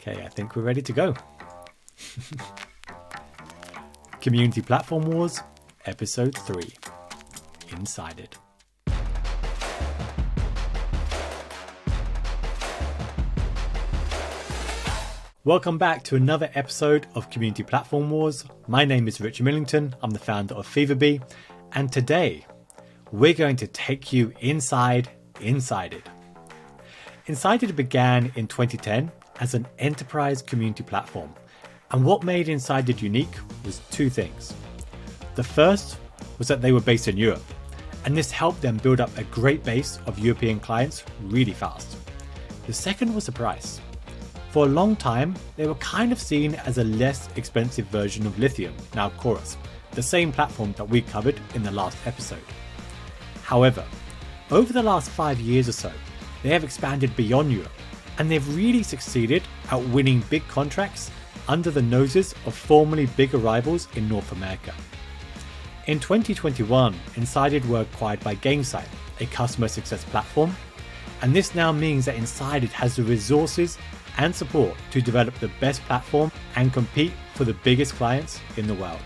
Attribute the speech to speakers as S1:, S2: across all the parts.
S1: Okay, I think we're ready to go. Community Platform Wars, Episode 3, Insided. Welcome back to another episode of Community Platform Wars. My name is Richard Millington, I'm the founder of FeverBee, and today we're going to take you inside Insided. Insided began in 2010 as an enterprise community platform, and what made Insided unique was two things. The first was that they were based in Europe, and this helped them build up a great base of European clients really fast. The second was the price. For a long time, they were kind of seen as a less expensive version of Lithium, now Chorus, the same platform that we covered in the last episode. However, over the last 5 years or so, they have expanded beyond Europe, and they've really succeeded at winning big contracts under the noses of formerly bigger rivals in North America. In 2021, Insided were acquired by Gainsight, a customer success platform, and this now means that Insided has the resources and support to develop the best platform and compete for the biggest clients in the world.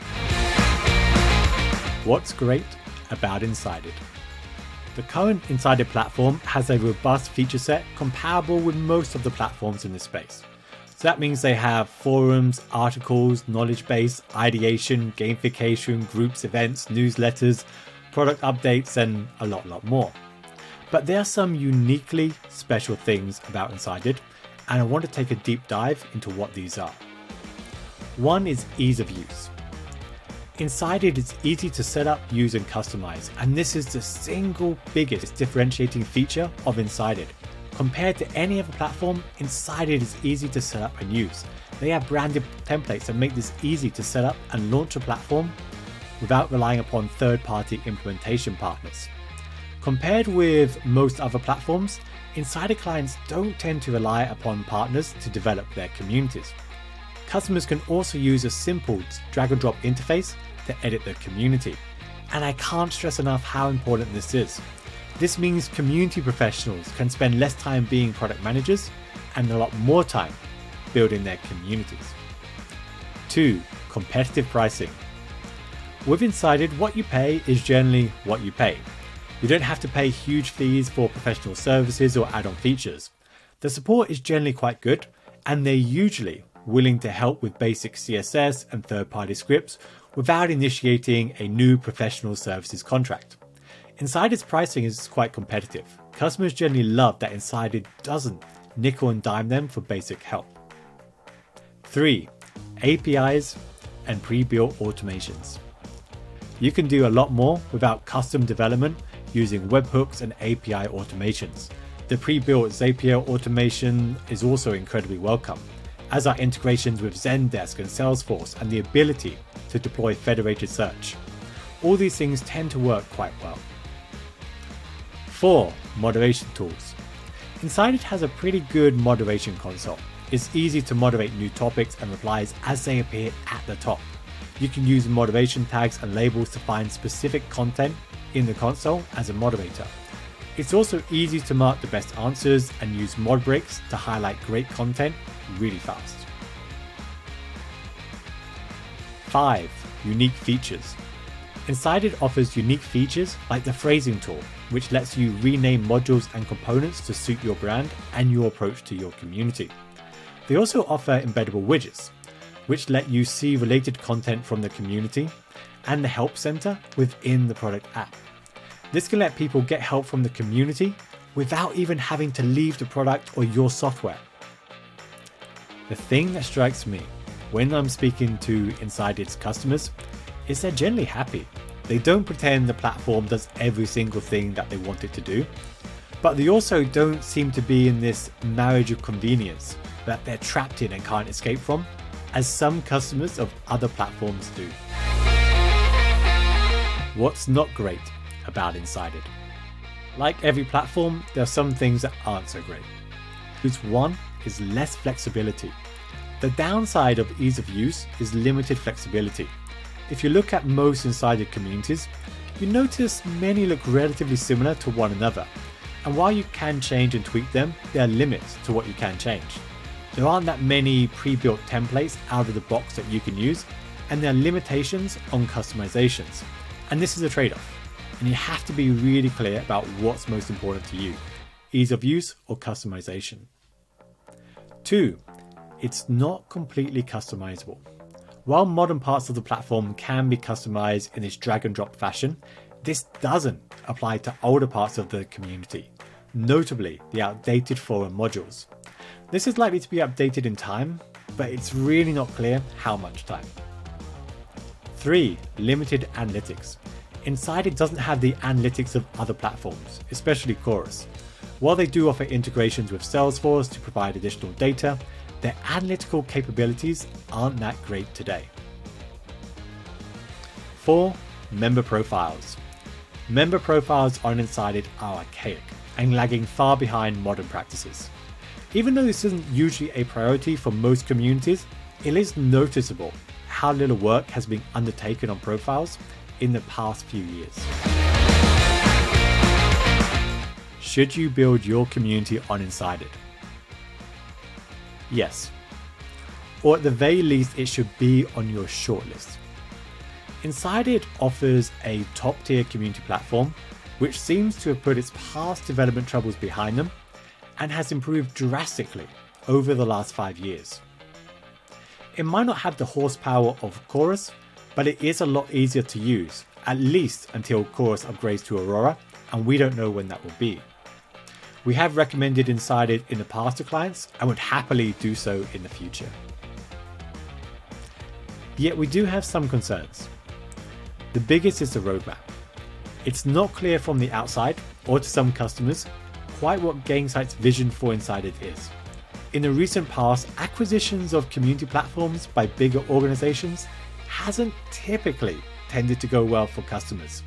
S1: What's great about Insided? The current Insided platform has a robust feature set comparable with most of the platforms in this space. So that means they have forums, articles, knowledge base, ideation, gamification, groups, events, newsletters, product updates, and a lot more. But there are some uniquely special things about Insided, and I want to take a deep dive into what these are. One is ease of use. Insided is easy to set up, use, and customize, and this is the single biggest differentiating feature of Insided. Compared to any other platform, Insided is easy to set up and use. They have branded templates that make this easy to set up and launch a platform without relying upon third-party implementation partners. Compared with most other platforms, Insided clients don't tend to rely upon partners to develop their communities. Customers can also use a simple drag-and-drop interface to edit their community. And I can't stress enough how important this is. This means community professionals can spend less time being product managers and a lot more time building their communities. 2. Competitive pricing. With Insided, what you pay is generally what you pay. You don't have to pay huge fees for professional services or add-on features. The support is generally quite good, and they're usually willing to help with basic CSS and third-party scripts without initiating a new professional services contract. Insided's pricing is quite competitive. Customers generally love that Insided doesn't nickel and dime them for basic help. 3. APIs and pre-built automations. You can do a lot more without custom development using webhooks and API automations. The pre-built Zapier automation is also incredibly welcome, as are integrations with Zendesk and Salesforce and the ability to deploy federated search. All these things tend to work quite well. 4. Moderation tools. Insided has a pretty good moderation console. It's easy to moderate new topics and replies as they appear at the top. You can use moderation tags and labels to find specific content in the console as a moderator. It's also easy to mark the best answers and use mod breaks to highlight great content really fast. 5. Unique features. Insided offers unique features like the phrasing tool, which lets you rename modules and components to suit your brand and your approach to your community. They also offer embeddable widgets, which let you see related content from the community and the help center within the product app. This can let people get help from the community without even having to leave the product or your software. The thing that strikes me when I'm speaking to Insided's customers is they're generally happy. They don't pretend the platform does every single thing that they want it to do, but they also don't seem to be in this marriage of convenience that they're trapped in and can't escape from, as some customers of other platforms do. What's not great about Insided? Like every platform, there are some things that aren't so great. One is less flexibility. The downside of ease of use is limited flexibility. If you look at most Insided communities, you notice many look relatively similar to one another, and while you can change and tweak them, there are limits to what you can change. There aren't that many pre-built templates out of the box that you can use, and there are limitations on customizations. And this is a trade-off, and you have to be really clear about what's most important to you, ease of use or customization. 2. It's not completely customizable. While modern parts of the platform can be customized in this drag and drop fashion, this doesn't apply to older parts of the community, notably the outdated forum modules. This is likely to be updated in time, but it's really not clear how much time. 3. Limited analytics. Insided doesn't have the analytics of other platforms, especially Chorus. While they do offer integrations with Salesforce to provide additional data, their analytical capabilities aren't that great today. 4. Member profiles. Member profiles on Insided are archaic and lagging far behind modern practices. Even though this isn't usually a priority for most communities, it is noticeable how little work has been undertaken on profiles in the past few years. Should you build your community on Insided? Yes. Or at the very least, it should be on your shortlist. Insided offers a top-tier community platform, which seems to have put its past development troubles behind them and has improved drastically over the last 5 years. It might not have the horsepower of Chorus, but it is a lot easier to use, at least until Chorus upgrades to Aurora, and we don't know when that will be. We have recommended Insided in the past to clients and would happily do so in the future. Yet we do have some concerns. The biggest is the roadmap. It's not clear from the outside, or to some customers, quite what Gainsight's vision for Insided is. In the recent past, acquisitions of community platforms by bigger organizations hasn't typically tended to go well for customers.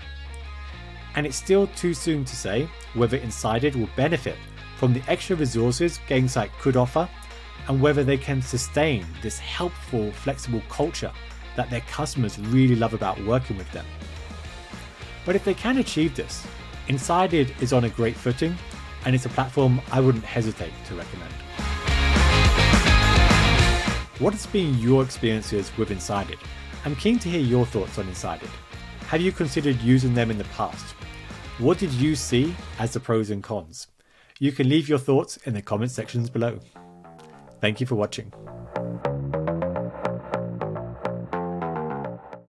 S1: And it's still too soon to say whether Insided will benefit from the extra resources Gainsight could offer, and whether they can sustain this helpful, flexible culture that their customers really love about working with them. But if they can achieve this, Insided is on a great footing, and it's a platform I wouldn't hesitate to recommend. What has been your experiences with Insided? I'm keen to hear your thoughts on Insided. Have you considered using them in the past? What did you see as the pros and cons? You can leave your thoughts in the comment sections below. Thank you for watching.